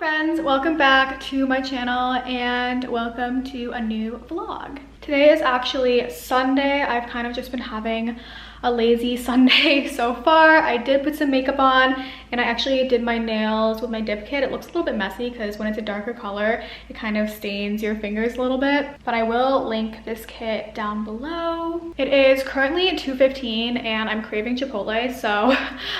friends, welcome back to my channel and welcome to a new vlog. Today is actually Sunday. I've kind of just been having a lazy Sunday so far. I did put some makeup on and I actually did my nails with my dip kit. It looks a little bit messy because when it's a darker color, it kind of stains your fingers a little bit, but I will link this kit down below. It is currently 2:15 and I'm craving Chipotle, so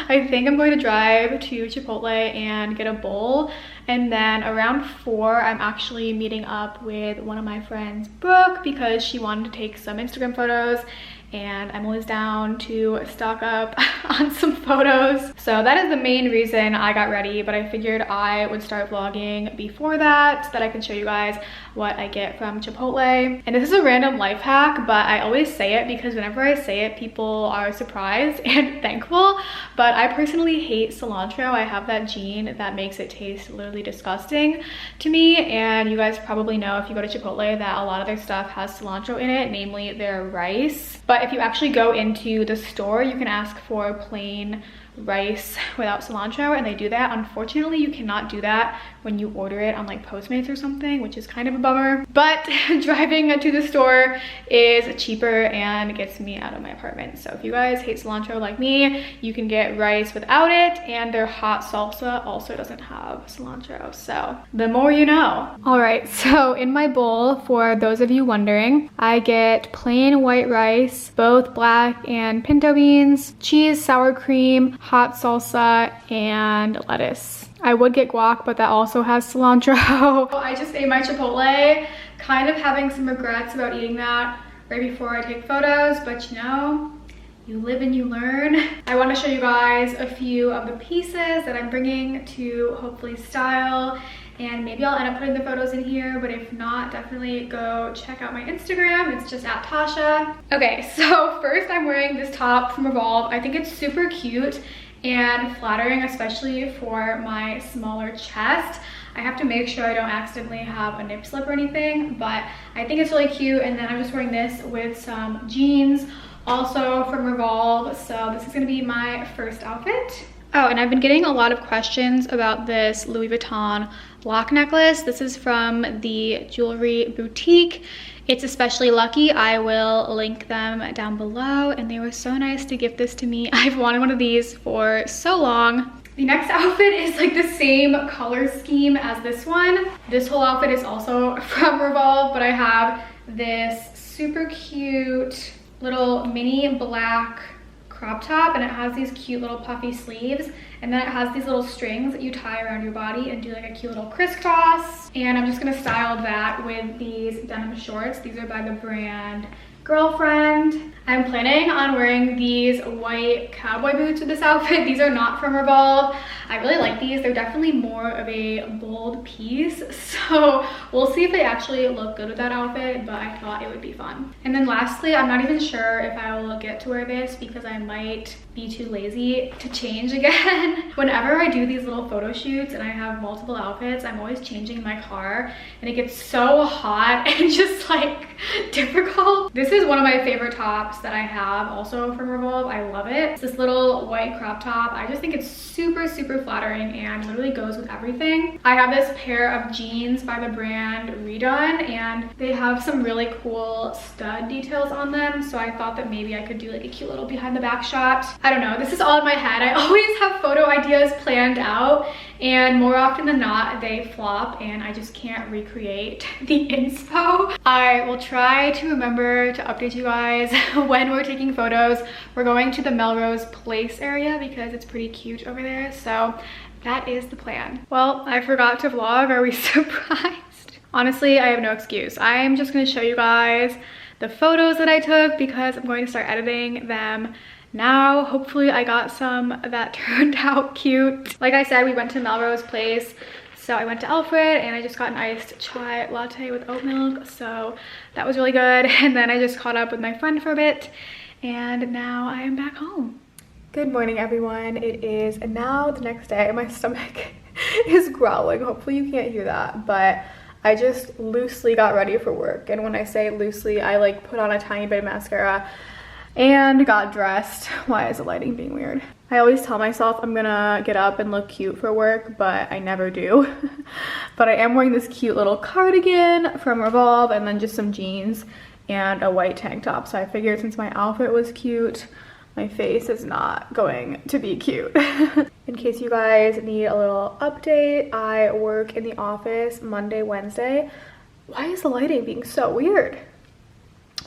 I think I'm going to drive to Chipotle and get a bowl. And then around 4, I'm actually meeting up with one of my friends, Brooke, because she wanted to take some Instagram photos and I'm always down to stock up on some photos. So that is the main reason I got ready, but I figured I would start vlogging before that so that I can show you guys what I get from Chipotle. And this is a random life hack, but I always say it because whenever I say it, people are surprised and thankful. But I personally hate cilantro. I have that gene that makes it taste literally disgusting to me. And you guys probably know if you go to Chipotle that a lot of their stuff has cilantro in it, namely their rice. But if you actually go into the store, you can ask for plain rice without cilantro and they do that. Unfortunately, you cannot do that when you order it on like Postmates or something, which is kind of a bummer. But driving to the store is cheaper and gets me out of my apartment. So if you guys hate cilantro like me, you can get rice without it, and their hot salsa also doesn't have cilantro. So the more you know. All right, so in my bowl, for those of you wondering, I get plain white rice, both black and pinto beans, cheese, sour cream, hot salsa, and lettuce. I would get guac, but that also has cilantro. I just ate my Chipotle, kind of having some regrets about eating that right before I take photos, but you know, you live and you learn. I want to show you guys a few of the pieces that I'm bringing to hopefully style, and maybe I'll end up putting the photos in here, but if not, definitely go check out my Instagram. It's just at Tasha. Okay, so first I'm wearing this top from Revolve. I think it's super cute and flattering, especially for my smaller chest. I have to make sure I don't accidentally have a nip slip or anything, but I think it's really cute. And then I'm just wearing this with some jeans, also from Revolve. So this is gonna be my first outfit. Oh, and I've been getting a lot of questions about this Louis Vuitton lock necklace. This is from the jewelry boutique. It's especially lucky. I will link them down below, and they were so nice to gift this to me. I've wanted one of these for so long. The next outfit is like the same color scheme as this one. This whole outfit is also from Revolve, but I have this super cute little mini black crop top, and it has these cute little puffy sleeves, and then it has these little strings that you tie around your body and do like a cute little crisscross. And I'm just gonna style that with these denim shorts. These are by the brand Girlfriend. I'm planning on wearing these white cowboy boots with this outfit. These are not from Revolve. I really like these. They're definitely more of a bold piece, so we'll see if they actually look good with that outfit, but I thought it would be fun. And then lastly, I'm not even sure if I will get to wear this because I might be too lazy to change again. Whenever I do these little photo shoots and I have multiple outfits, I'm always changing in my car and it gets so hot and just like difficult. This is one of my favorite tops that I have, also from Revolve. I love it. It's this little white crop top. I just think it's super flattering and literally goes with everything. I have this pair of jeans by the brand Redone, and they have some really cool stud details on them, so I thought that maybe I could do like a cute little behind the back shot. I don't know, this is all in my head. I always have photo ideas planned out, and more often than not they flop and I just can't recreate the inspo. I will try to remember to update you guys when we're taking photos. We're going to the Melrose Place area because it's pretty cute over there, so that is the plan. Well, I forgot to vlog. Are we surprised? Honestly, I have no excuse. I'm just going to show you guys the photos that I took because I'm going to start editing them now. Hopefully I got some that turned out cute. Like I said, we went to Melrose Place, so I went to Alfred and I just got an iced chai latte with oat milk, so that was really good. And then I just caught up with my friend for a bit and now I am back home. Good morning, everyone. It is now the next day. My stomach is growling. Hopefully you can't hear that, but I just loosely got ready for work. And when I say loosely, I like put on a tiny bit of mascara and got dressed. Why is the lighting being weird? I always tell myself I'm gonna get up and look cute for work, but I never do. But I am wearing this cute little cardigan from Revolve and then just some jeans and a white tank top. So I figured since my outfit was cute, my face is not going to be cute. In case you guys need a little update, I work in the office Monday, Wednesday. Why is the lighting being so weird?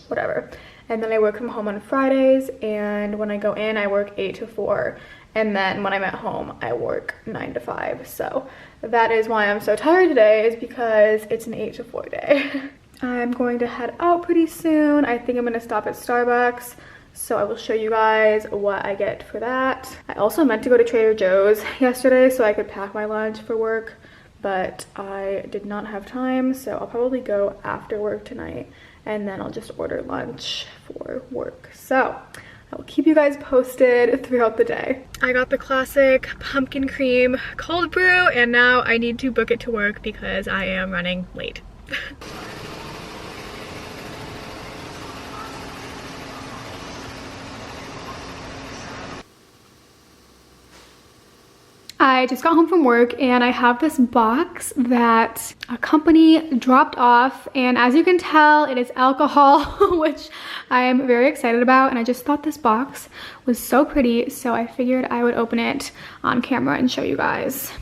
Whatever. And then I work from home on Fridays, and when I go in, I work 8 to 4. And then when I'm at home, I work 9 to 5. So that is why I'm so tired today, is because it's an 8 to 4 day. I'm going to head out pretty soon. I think I'm gonna stop at Starbucks. So I will show you guys what I get for that. I also meant to go to Trader Joe's yesterday so I could pack my lunch for work, but I did not have time. So I'll probably go after work tonight, and then I'll just order lunch for work. So I will keep you guys posted throughout the day. I got the classic pumpkin cream cold brew, and now I need to book it to work because I am running late. I just got home from work and I have this box that a company dropped off, and as you can tell, it is alcohol, which I am very excited about, and I just thought this box was so pretty, so I figured I would open it on camera and show you guys.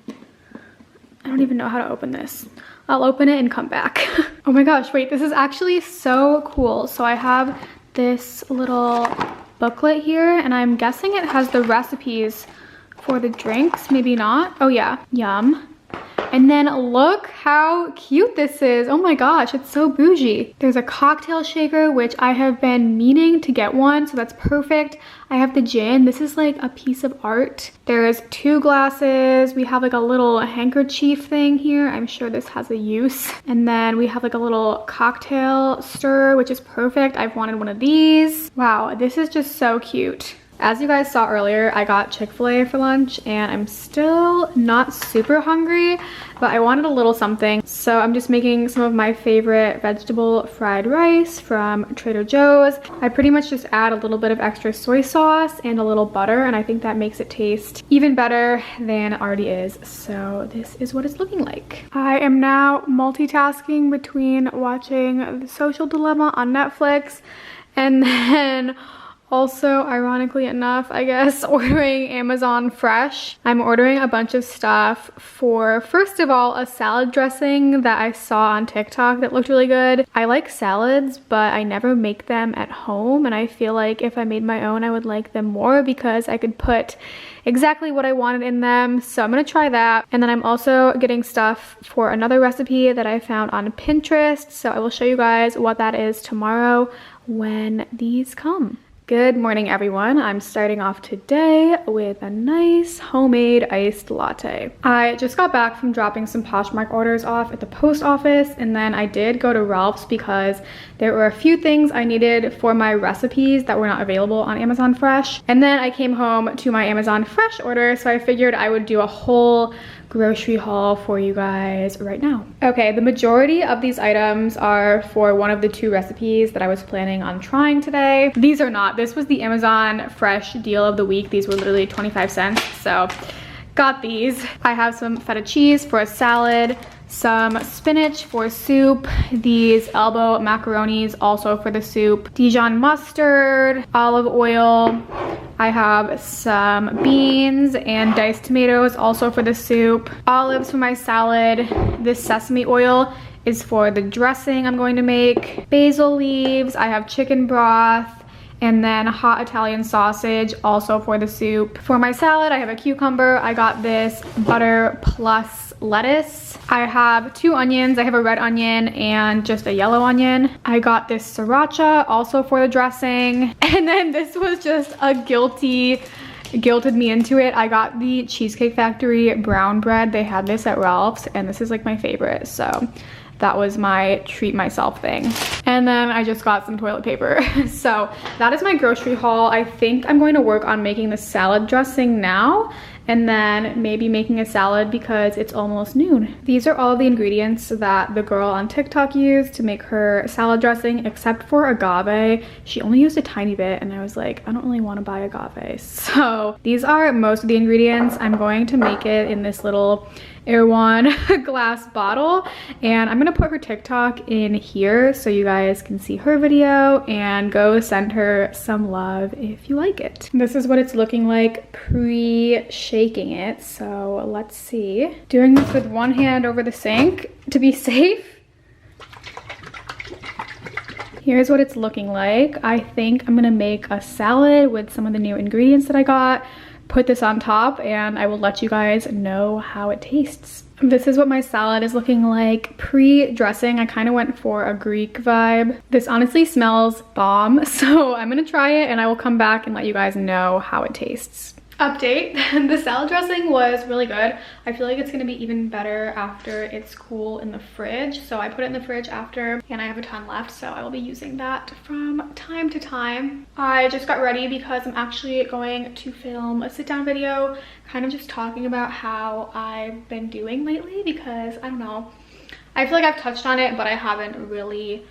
I don't even know how to open this. I'll open it and come back. Oh my gosh, wait, this is actually so cool. So I have this little booklet here, and I'm guessing it has the recipes for the drinks. Maybe not. Oh yeah, yum. And then look how cute this is. Oh my gosh, it's so bougie. There's a cocktail shaker, which I have been meaning to get one, so that's perfect. I have the gin. This is like a piece of art. There's 2 glasses. We have like a little handkerchief thing here. I'm sure this has a use. And then we have like a little cocktail stirrer, which is perfect. I've wanted one of these. Wow, this is just so cute. As you guys saw earlier, I got Chick-fil-A for lunch, and I'm still not super hungry, but I wanted a little something. So I'm just making some of my favorite vegetable fried rice from Trader Joe's. I pretty much just add a little bit of extra soy sauce and a little butter, and I think that makes it taste even better than it already is. So this is what it's looking like. I am now multitasking between watching The Social Dilemma on Netflix and then also, ironically enough, I guess, ordering Amazon Fresh. I'm ordering a bunch of stuff for, first of all, a salad dressing that I saw on TikTok that looked really good. I like salads, but I never make them at home, and I feel like if I made my own, I would like them more because I could put exactly what I wanted in them. So I'm gonna try that. And then I'm also getting stuff for another recipe that I found on Pinterest. So I will show you guys what that is tomorrow when these come. Good morning, everyone. I'm starting off today with a nice homemade iced latte. I just got back from dropping some Poshmark orders off at the post office, and then I did go to Ralph's because there were a few things I needed for my recipes that were not available on Amazon Fresh. And then I came home to my Amazon Fresh order, so I figured I would do a whole grocery haul for you guys right now. Okay, the majority of these items are for one of the 2 recipes that I was planning on trying today. These are not. This was the Amazon Fresh deal of the week. These were literally 25 cents, so got these. I have some feta cheese for a salad, some spinach for soup, these elbow macaronis also for the soup, Dijon mustard, olive oil. I have some beans and diced tomatoes also for the soup, olives for my salad. This sesame oil is for the dressing I'm going to make, basil leaves. I have chicken broth, and then hot Italian sausage also for the soup. For my salad, I have a cucumber. I got this butter plus lettuce. I have 2 onions. I have a red onion and just a yellow onion. I got this sriracha also for the dressing. And then this was just a guilted me into it. I got the Cheesecake Factory brown bread. They had this at Ralph's, and this is like my favorite. So that was my treat myself thing. And then I just got some toilet paper. So that is my grocery haul. I think I'm going to work on making the salad dressing now, and then maybe making a salad because it's almost noon. These are all the ingredients that the girl on TikTok used to make her salad dressing, except for agave. She only used a tiny bit, and I was like, I don't really want to buy agave. So these are most of the ingredients. I'm going to make it in this little Erewhon glass bottle, and I'm gonna put her TikTok in here so you guys can see her video and go send her some love if you like it. This is what it's looking like pre-shaking it, so let's see. Doing this with one hand over the sink to be safe. Here's what it's looking like. I think I'm gonna make a salad with some of the new ingredients that I got, put this on top, and I will let you guys know how it tastes. This is what my salad is looking like pre-dressing. I kind of went for a Greek vibe. This honestly smells bomb, so I'm gonna try it and I will come back and let you guys know how it tastes. Update, the salad dressing was really good. I feel like it's gonna be even better after it's cool in the fridge. So I put it in the fridge after, and I have a ton left, so I will be using that from time to time. I just got ready because I'm actually going to film a sit down video, kind of just talking about how I've been doing lately, because I don't know, I feel like I've touched on it, but I haven't really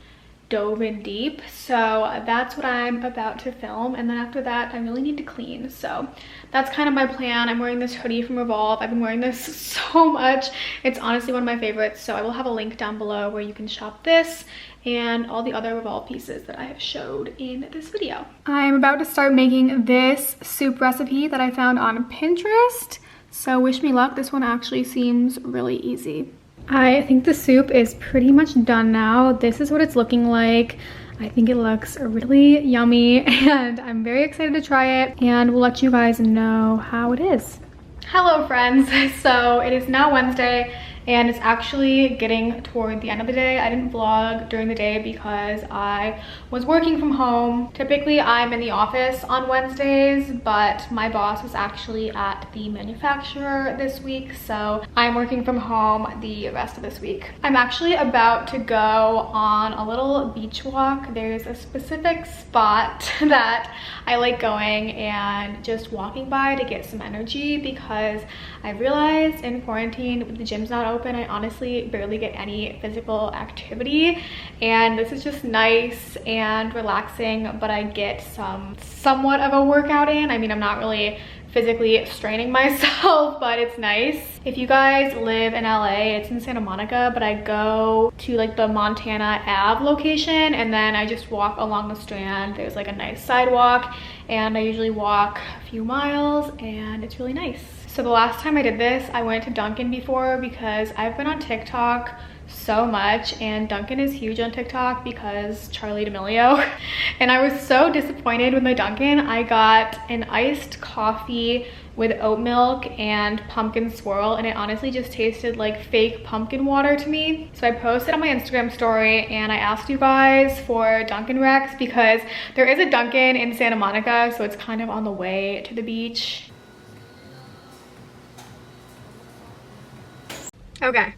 dove in deep. So that's what I'm about to film, and then after that I really need to clean. So that's kind of my plan. I'm wearing this hoodie from Revolve. I've been wearing this so much. It's honestly one of my favorites, so I will have a link down below where you can shop this and all the other Revolve pieces that I have showed in this video. I'm about to start making this soup recipe that I found on Pinterest, so wish me luck. This one actually seems really easy. I think the soup is pretty much done now. This is what it's looking like. I think it looks really yummy, and I'm very excited to try it, and we'll let you guys know how it is. Hello friends, so it is now Wednesday, and it's actually getting toward the end of the day. I didn't vlog during the day because I was working from home. Typically I'm in the office on Wednesdays, but my boss was actually at the manufacturer this week, so I'm working from home the rest of this week. I'm actually about to go on a little beach walk. There's a specific spot that I like going and just walking by to get some energy, because I realized in quarantine with the gyms not open, I honestly barely get any physical activity, and this is just nice and relaxing, but I get somewhat of a workout in. I mean, I'm not really physically straining myself, but it's nice. If you guys live in LA, it's in Santa Monica, but I go to like the Montana Ave location, and then I just walk along the Strand. There's like a nice sidewalk, and I usually walk a few miles, and it's really nice. So the last time I did this, I went to Dunkin' before, because I've been on TikTok so much, and Dunkin' is huge on TikTok because Charli D'Amelio. And I was so disappointed with my Dunkin'. I got an iced coffee with oat milk and pumpkin swirl, and it honestly just tasted like fake pumpkin water to me. So I posted on my Instagram story and I asked you guys for Dunkin' Recs, because there is a Dunkin' in Santa Monica, so it's kind of on the way to the beach. Okay,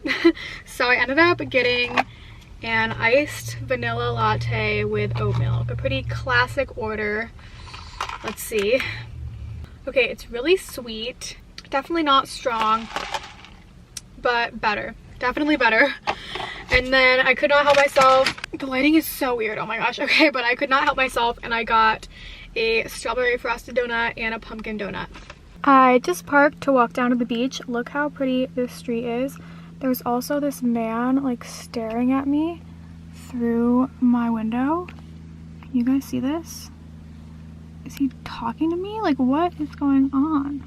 so I ended up getting an iced vanilla latte with oat milk, a pretty classic order. Let's see. Okay, it's really sweet, definitely not strong, but better, definitely better. And then I could not help myself. The lighting is so weird, oh my gosh. Okay, but I could not help myself, and I got a strawberry frosted donut and a pumpkin donut. I just parked to walk down to the beach. Look how pretty this street is. There's also this man like staring at me through my window. Can you guys see this? Is he talking to me? Like, what is going on?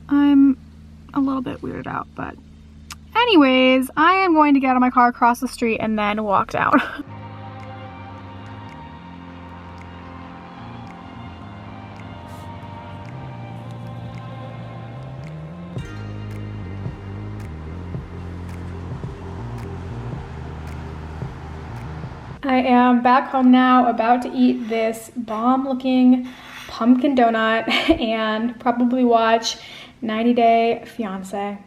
I'm a little bit weirded out, but anyways, I am going to get out of my car, cross the street, and then walk down. I am back home now, about to eat this bomb looking pumpkin donut and probably watch 90 Day Fiancé.